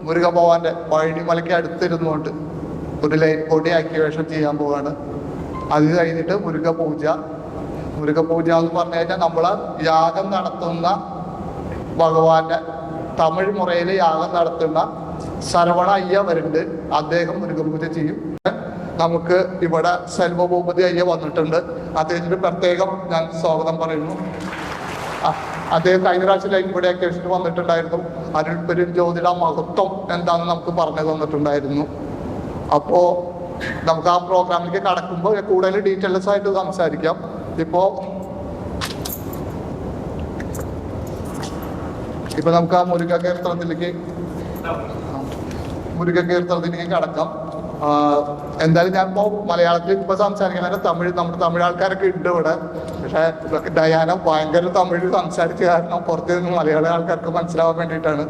മുരുകഭവാന്റെ പഴനിമലയ്ക്ക് അടുത്തിരുന്നുകൊണ്ട് ഒരു light body activation ചെയ്യാൻ പോവാണ്. അത് കഴിഞ്ഞിട്ട് മുരുകപൂജ എന്ന് പറഞ്ഞു കഴിഞ്ഞാൽ നമ്മൾ യാഗം നടത്തുന്ന ഭഗവാന്റെ തമിഴ് മുറയിൽ യാഗം നടത്തുന്ന ശരവണ അയ്യ വരുന്നുണ്ട്. അദ്ദേഹം മുരുകപൂജ ചെയ്യും. നമുക്ക് ഇവിടെ സെൽവഭൂപതി അയ്യ വന്നിട്ടുണ്ട്. അദ്ദേഹത്തിന് പ്രത്യേകം ഞാൻ സ്വാഗതം പറയുന്നു. അദ്ദേഹം കഴിഞ്ഞ പ്രാവശ്യം ലൈൻ ബോഡി ആക്ടിവേഷന് വന്നിട്ടുണ്ടായിരുന്നു. അരുൾപെരും ജ്യോതിയുടെ മഹത്വം എന്താണെന്ന് നമുക്ക് പറഞ്ഞു തന്നിട്ടുണ്ടായിരുന്നു. അപ്പോൾ നമുക്ക് ആ പ്രോഗ്രാമിലേക്ക് കടക്കുമ്പോൾ കൂടുതൽ ഡീറ്റെയിൽസ് ആയിട്ട് സംസാരിക്കാം. ഇപ്പൊ നമുക്ക് ആ മുരുക കീർത്തനത്തിലേക്ക് കടക്കാം. എന്തായാലും ഞാനിപ്പോ മലയാളത്തിൽ ഇപ്പൊ സംസാരിക്കുന്നത് നമ്മുടെ തമിഴ് ആൾക്കാരൊക്കെ ഉണ്ട് ഇവിടെ. പക്ഷെ ഡയാന ഭയങ്കര തമിഴ് സംസാരിച്ച കാരണം പുറത്തു നിന്ന് മലയാള ആൾക്കാർക്ക് മനസ്സിലാവാൻ വേണ്ടിയിട്ടാണ്.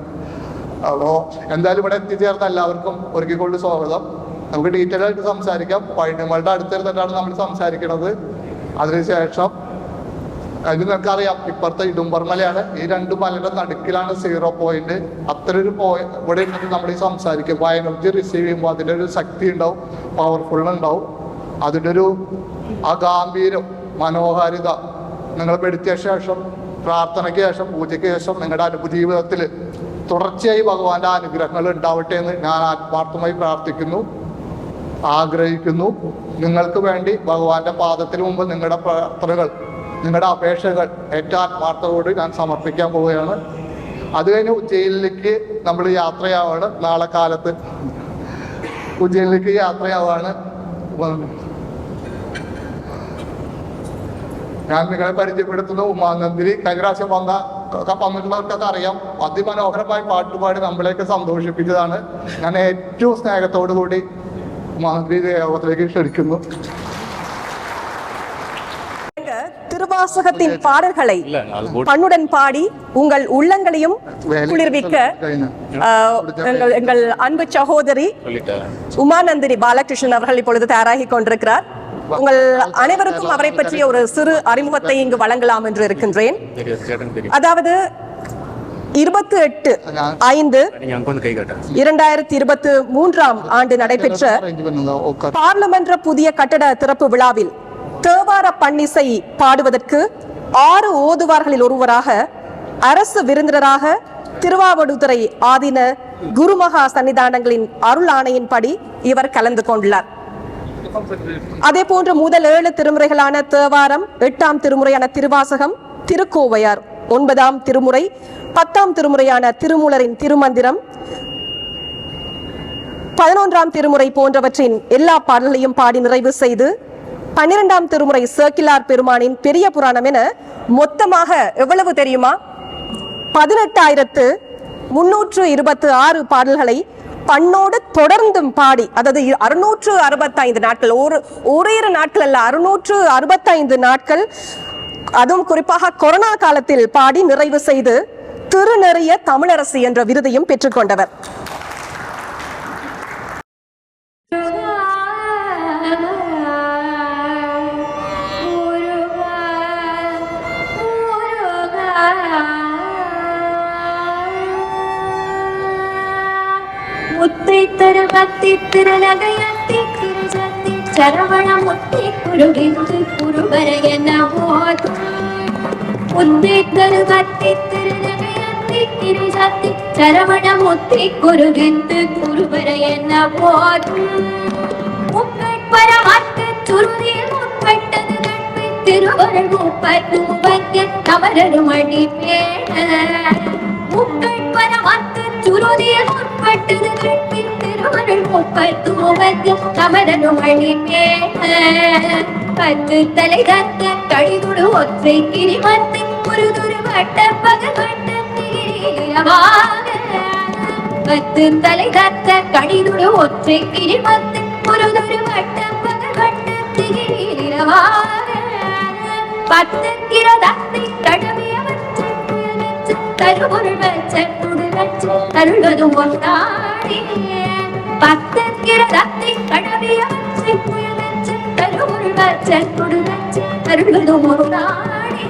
അപ്പോ എന്തായാലും ഇവിടെ എത്തിച്ചേർന്ന എല്ലാവർക്കും ഒരിക്കൽ സ്വാഗതം. നമുക്ക് ഡീറ്റെയിൽ ആയിട്ട് സംസാരിക്കാം. പഴനിമലയുടെ അടുത്തിരുന്നിട്ടാണ് നമ്മൾ സംസാരിക്കുന്നത്. അതിനുശേഷം അത് നിങ്ങൾക്കറിയാം, ഇപ്പുറത്തെ ഇടുമ്പർമലയാണ്. ഈ രണ്ട് മലയുടെ നടുക്കിലാണ് 0 പോയിന്റ്. അത്ര ഒരു ഇവിടെ ഇരുന്നിട്ട് നമ്മൾ ഈ സംസാരിക്കും. എനർജി റിസീവ് ചെയ്യുമ്പോൾ അതിൻ്റെ ഒരു ശക്തി ഉണ്ടാവും, പവർഫുൾ ഉണ്ടാവും. അതിൻ്റെ ഒരു ആ ഗാംഭീര്യം, മനോഹാരിത നിങ്ങൾ മെഡിറ്റേഷന് ശേഷം, പ്രാർത്ഥനയ്ക്ക് ശേഷം, പൂജയ്ക്ക് ശേഷം നിങ്ങളുടെ ജീവിതത്തിൽ തുടർച്ചയായി ഭഗവാന്റെ അനുഗ്രഹങ്ങൾ ഉണ്ടാവട്ടെ എന്ന് ഞാൻ ആത്മാർത്ഥമായി പ്രാർത്ഥിക്കുന്നു, ആഗ്രഹിക്കുന്നു. നിങ്ങൾക്ക് വേണ്ടി ഭഗവാന്റെ പാദത്തിന് മുമ്പ് നിങ്ങളുടെ പ്രാർത്ഥനകൾ, നിങ്ങളുടെ അപേക്ഷകൾ ഏറ്റവും ആത്മാർത്ഥതയോട് ഞാൻ സമർപ്പിക്കാൻ പോവുകയാണ്. അത് കഴിഞ്ഞ് ഉജ്ജയിനിലേക്ക് നമ്മൾ യാത്രയാവാണ്. നാളെ കാലത്ത് ഉജ്ജയിനിലേക്ക് യാത്രയാവാണ്. ഞാൻ നിങ്ങളെ പരിചയപ്പെടുത്തുന്ന ഉമാനന്ദിനി. കഴിഞ്ഞ പ്രാവശ്യം വന്നിട്ടുള്ളവർക്കൊക്കെ അറിയാം. അതിമനോഹരമായി പാട്ടുപാടി നമ്മളെയൊക്കെ സന്തോഷിപ്പിച്ചതാണ്. ഞാൻ ഏറ്റവും സ്നേഹത്തോടു കൂടി ഉമാനന്ദിനി ദേവത്തിലേക്ക് ക്ഷണിക്കുന്നു. திருவாசகத்தின் பாடல்களை பண்ணுடன் பாடி உங்கள் உள்ளங்களையும் குளிர்விக்க எங்கள் அன்பு சகோதரி உமாநந்தினி பாலகிருஷ்ணன் அவர்கள் இப்பொழுது தயாராகி கொண்டிருக்கிறார். உங்கள் அனைவருக்கும் அவரை பற்றிய ஒரு சிறு அறிமுகத்தை இங்கு வழங்கலாம் என்று இருக்கின்றேன். அதாவது 28/5/2023 ஆண்டு நடைபெற்ற பார்லிமென்ற புதிய கட்டட திறப்பு விழாவில் தேவார பன்னிசை பாடுவதற்கு 6 ஓதுவார்களில் ஒருவராக அரசு விருந்தினராக திருவாவடுதுறை ஆதீன குருமகா சன்னிதானங்களின் அருள் ஆணையின்படி இவர் கலந்து கொண்டுள்ளார். அதே போன்று முதல் 7 திருமுறைகளான தேவாரம், 8ஆம் திருமுறையான திருவாசகம், திருக்கோவையார், 9ஆம் திருமுறை, 10ஆம் திருமுறையான திருமூலரின் திருமந்திரம், 11ஆம் திருமுறை போன்றவற்றின் எல்லா பாடல்களையும் பாடி நிறைவு செய்து 12ஆம் திருமுறை சேக்கிலார் பெருமானின் பெரிய புராணம் என மொத்தமாக எவ்வளவு தெரியுமா? 18,326 பாடல்களை பண்ணோடு தொடர்ந்தும் பாடி, அதாவது 665 நாட்கள், ஓரிரு நாட்கள் அல்ல, 665 நாட்கள், அதுவும் குறிப்பாக கொரோனா காலத்தில் பாடி நிறைவு செய்து திருநெறிய தமிழரசி என்ற விருதையும் பெற்றுக்கொண்டவர். முத்தை தருவத்தி திருநகையத்தி திருஜத்தி சரவண முத்தி குருவிந்து குருவர என போதும். முத்தை தருவத்தி திருநகையத்தி திருஜத்தி சரவண முத்தி குருவிந்து குருவர என போதும். முக்கள் பரமார்த்த சுருதியில் முற்பட்டது நட்பு திருவருள் 30 தவறரும் அடி பேண. முக்கள் பரமார்த்த சுருதியில் முற்பட்டது நட்பு திருவருள் 30 தவறரும் அடி பேண. 10 தலை தத்த கழிதுடு ஒற்றை கிரிமத்து குருதுரு வட்ட பகவட்ட திகிரவாக. 10 தலை தத்த கழிதுடு ஒற்றை கிரிமத்து குருதுரு வட்ட பகவட்ட திகிரவாக. 10 கிரதத்தை கடமையவற்றை புயலச்சு தருபொருள் வச்ச துடுவச்சு தருள்வதும் ஒன்றாடி. 10 கிரதத்தை கடமையவற்றை புயலச்சு தருபொருள் வச்ச துடுவச்சு தருள்வதும் ஒன்றாடி.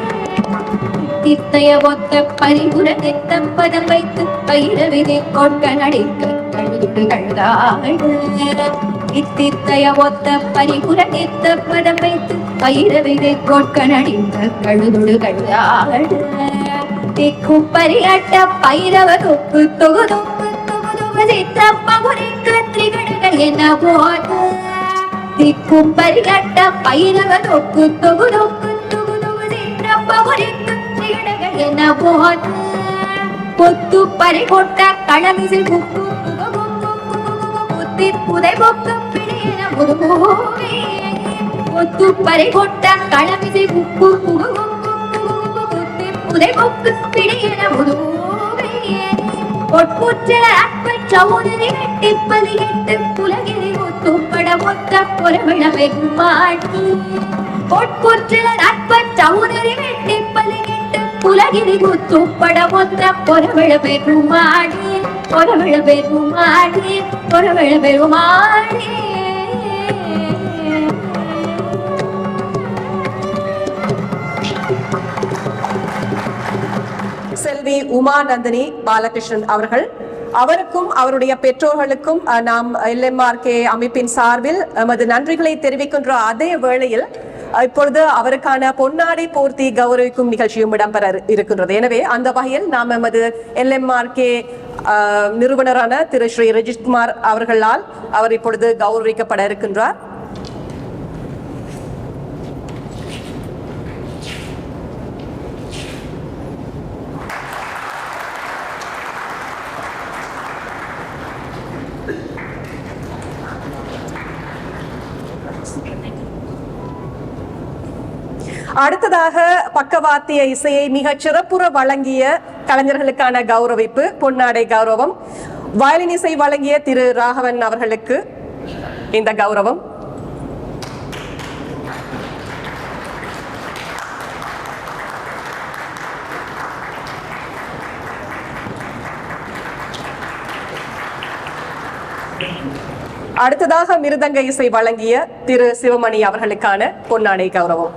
தித்தைய ஒத்த பரிபுர நித்தம் பதம் வைத்து பயிரவிதை கொட்க நடிக்க கழுதுடு கழுதாடு இத்தித்தைய ஒத்த பரிபுர நித்த பதம் வைத்து பயிரவிதை கொட்கனடிந்த கழுதுடு கழுதாடு திக்கும் பரிகட்ட பைரவ தொப்பு தொகு தொப்பு தொகு தொகு சித்தப்ப குறிக்க திரிகடுகள் என்ன போது திக்கும் பரிகட்ட பைரவ தொப்பு தொகு தொப்பு தொகு தொகு சித்தப்ப குறிக்க திரிகடுகள் என்ன போது பொத்து பறி கொட்ட களமிசை குப்பு புத்தி புதை பொக்கு பிடியன முதுகோவே பொத்து பறி கொட்ட களமிசை குப்பு புத்தி புதை பொக்கு பிடியன முதுகோவே பொற்புற்றில அற்பச் சவுனரி வெட்டிப்பதி எட்டு புலகிரி ஒத்துப்பட மொத்த பொறவிழ வெகுமாட்டி பொற்புற்றில அற்பச் சவுனரி வெட்டிப்பதி எட்டு புலகிரி ஒத்துப்பட மொத்த பொறவிழ வெகுமாடி பொறவிழ வெகுமாடி பொறவிழ வெகுமாடி செல்வி உமாநந்தினி பாலகிருஷ்ணன் அவர்கள், அவருக்கும் அவருடைய பெற்றோர்களுக்கும் நாம் LMRK அமைப்பின் சார்பில் எமது நன்றிகளை தெரிவிக்கின்ற அதே வேளையில் இப்பொழுது அவருக்கான பொன்னாடை போர்த்தி கௌரவிக்கும் நிகழ்ச்சியும் இடம்பெற இருக்கின்றது. எனவே அந்த வகையில் நாம் எமது LMRK நிறுவனரான திரு ஸ்ரீ ரஜித்குமார் அவர்களால் அவர் இப்பொழுது கௌரவிக்கப்பட இருக்கின்றார். அடுத்ததாக பக்கவாத்திய இசையை மிகச் சிறப்புற வழங்கிய கலைஞர்களுக்கான கௌரவிப்பு, பொன்னாடை கௌரவம். வயலின் இசை வழங்கிய திரு ராகவன் அவர்களுக்கு இந்த கௌரவம். அடுத்ததாக மிருதங்க இசை வழங்கிய திரு சிவமணி அவர்களுக்கான பொன்னாடை கௌரவம்.